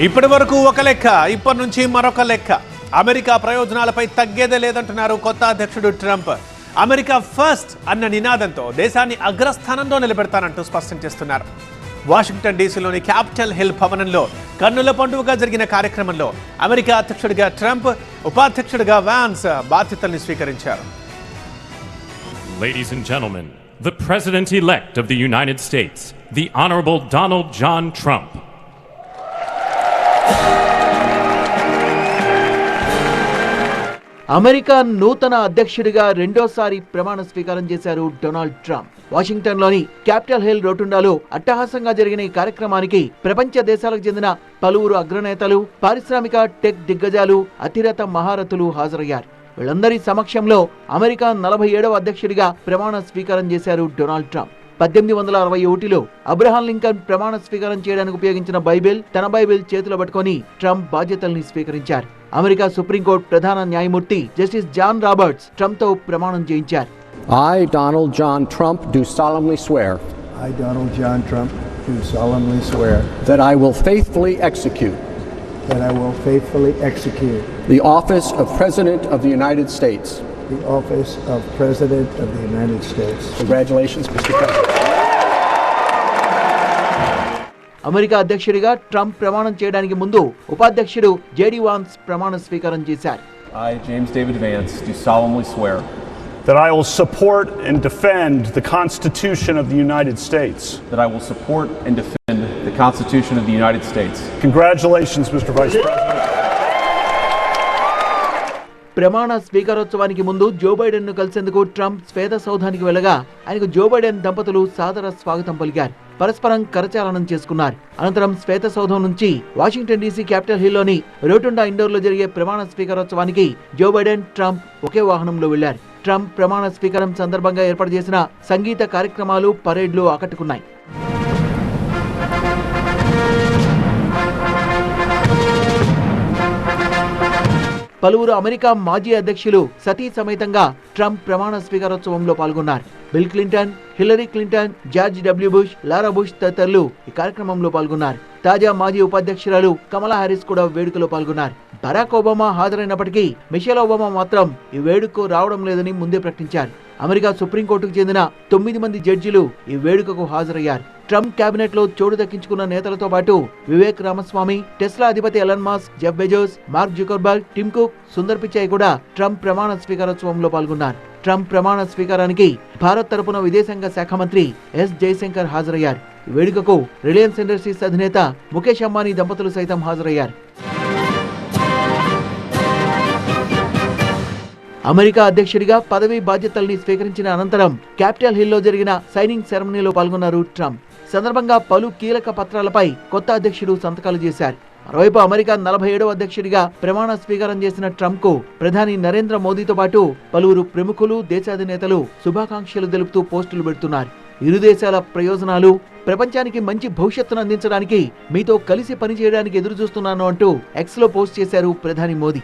ఇప్పటి వరకు ఒక లెక్క, ఇప్పటి నుంచి మరొక లెక్క. అమెరికా ప్రయోజనాలపై తగ్గేదే లేదంటున్నారు కొత్త అధ్యక్షుడు ట్రంప్. అమెరికా ఫస్ట్ అన్న నినాదంతో దేశాన్ని అగ్రస్థానంలో నిలబెడతానంటూ స్పష్టం చేస్తున్నారు. వాషింగ్టన్ డీసీలోని క్యాపిటల్ హిల్ భవనంలో కన్నుల పండుగగా జరిగిన కార్యక్రమంలో అమెరికా అధ్యక్షుడిగా ట్రంప్, ఉపాధ్యక్షుడిగా వాన్స్ బాధ్యతల్ని స్వీకరించారు. Ladies and gentlemen, the President-elect of the United States, the Honorable Donald John Trump. America నూతన అధ్యక్షుడిగా రెండోసారి ప్రమాణ స్వీకారం చేశారు డొనాల్డ్ ట్రంప్. వాషింగ్టన్లోని క్యాపిటల్ హిల్ రోటుండాలో అట్టహాసంగా జరిగిన ఈ కార్యక్రమానికి ప్రపంచ దేశాలకు చెందిన పలువురు అగ్రనేతలు, పారిశ్రామిక టెక్ దిగ్గజాలు, అతిరథ మహారథులు హాజరయ్యారు. వీళ్ళందరి సమక్షంలో అమెరికా 47వ అధ్యక్షుడిగా ప్రమాణ స్వీకారం చేశారు డొనాల్డ్ ట్రంప్. 1861లో అబ్రహాం లింకన్ ప్రమాణ స్వీకారం చేయడానికి ఉపయోగించిన తన బైబిల్ చేతిలో పట్టుకొని ట్రంప్ బాధ్యతల్ని స్వీకరించారు. అమెరికా సుప్రీంకోర్టు ప్రధాన న్యాయమూర్తి జస్టిస్ జాన్ రాబర్ట్స్ ట్రంప్ తో ప్రమాణం చేయించారు. I, Donald John Trump, do solemnly swear. I, Donald John Trump, do solemnly swear. That I will faithfully execute. That I will faithfully execute. The office of President of the United States. The office of President of the United States. Congratulations, Mr. President. America అధ్యక్షుడిగా Trump ప్రమాణం చేయడానికి ముందు ఉపాధ్యక్షుడు JD Vance ప్రమాణ స్వీకారం చేశారు. I, James David Vance, do solemnly swear. That I will support and defend the Constitution of the United States. That I will support and defend the Constitution of the United States. Congratulations, Mr. Vice President. ప్రమాణ స్వీకారోత్సవానికి ముందు Joe Biden ను కలిసేందుకు Trump శ్వేత సౌధానికి వెళ్లగా ఆయనకు Joe Biden దంపతులు సాదర స్వాగతం పలికారు. పరస్పరం కరచాలనం చేసుకున్నారు. అనంతరం శ్వేత సౌధం నుంచి వాషింగ్టన్ డీసీ క్యాపిటల్ హిల్ లోని రోటుండా ఇండోర్ లో జరిగే ప్రమాణ స్వీకారోత్సవానికి జో బైడెన్, ట్రంప్ ఒకే వాహనంలో వెళ్లారు. ట్రంప్ ప్రమాణ స్వీకారం సందర్భంగా ఏర్పాటు చేసిన సంగీత కార్యక్రమాలు, పరేడ్లు ఆకట్టుకున్నాయి. పలువురు అమెరికా మాజీ అధ్యక్షులు సతీ సమేతంగా ట్రంప్ ప్రమాణ స్వీకారోత్సవంలో పాల్గొన్నారు. Bill Clinton, Hillary Clinton, George W Bush, Laura Bush తదితరులు ఈ కార్యక్రమంలో పాల్గొన్నారు. తాజా మాజీ ఉపాధ్యక్షురాలు కమలా హ్యారిస్ కూడా వేడుకలో పాల్గొన్నారు. బరాక్ ఒబామా హాజరైనప్పటికీ మిషెల్ ఒబామా మాత్రం ఈ వేడుకకు రావడం లేదని ముందే ప్రకటించారు. అమెరికా సుప్రీంకోర్టుకు చెందిన 9 మంది జడ్జిలు ఈ వేడుకకు హాజరయ్యారు. ట్రంప్ కేబినెట్ లో చోటు దక్కించుకున్న నేతలతో పాటు వివేక్ రామస్వామి, టెస్లా అధిపతి Elon Musk, Jeff Bezos, Mark Zuckerberg, Tim Cook, Sundar Pichai కూడా ట్రంప్ ప్రమాణ స్వీకారోత్సవంలో పాల్గొన్నారు. ట్రంప్ ప్రమాణ స్వీకారానికి భారత్ తరపున విదేశాంగ శాఖ మంత్రి ఎస్ జయశంకర్ హాజరయ్యారు. ఈ వేడుకకు రిలయన్స్ ఇండస్ట్రీస్ అధినేత ముఖేష్ అంబానీ దంపతులు సైతం హాజరయ్యారు. అమెరికా అధ్యక్షుడిగా పదవీ బాధ్యతల్ని స్వీకరించిన అనంతరం క్యాపిటల్ హిల్ లో జరిగిన సైనింగ్ సెరమనీలో పాల్గొన్నారు ట్రంప్. సందర్భంగా పలు కీలక పత్రాలపై కొత్త అధ్యక్షుడు సంతకాలు చేశారు. మరోవైపు అమెరికా 47వ అధ్యక్షుడిగా ప్రమాణ స్వీకారం చేసిన ట్రంప్ కు ప్రధాని నరేంద్ర మోదీతో పాటు పలువురు ప్రముఖులు, దేశాధినేతలు శుభాకాంక్షలు తెలుపుతూ పోస్టులు పెడుతున్నారు. ఇరు దేశాల ప్రయోజనాలు, ప్రపంచానికి మంచి భవిష్యత్తును అందించడానికి మీతో కలిసి పనిచేయడానికి ఎదురు చూస్తున్నాను అంటూ ఎక్స్ లో పోస్ట్ చేశారు ప్రధాని మోదీ.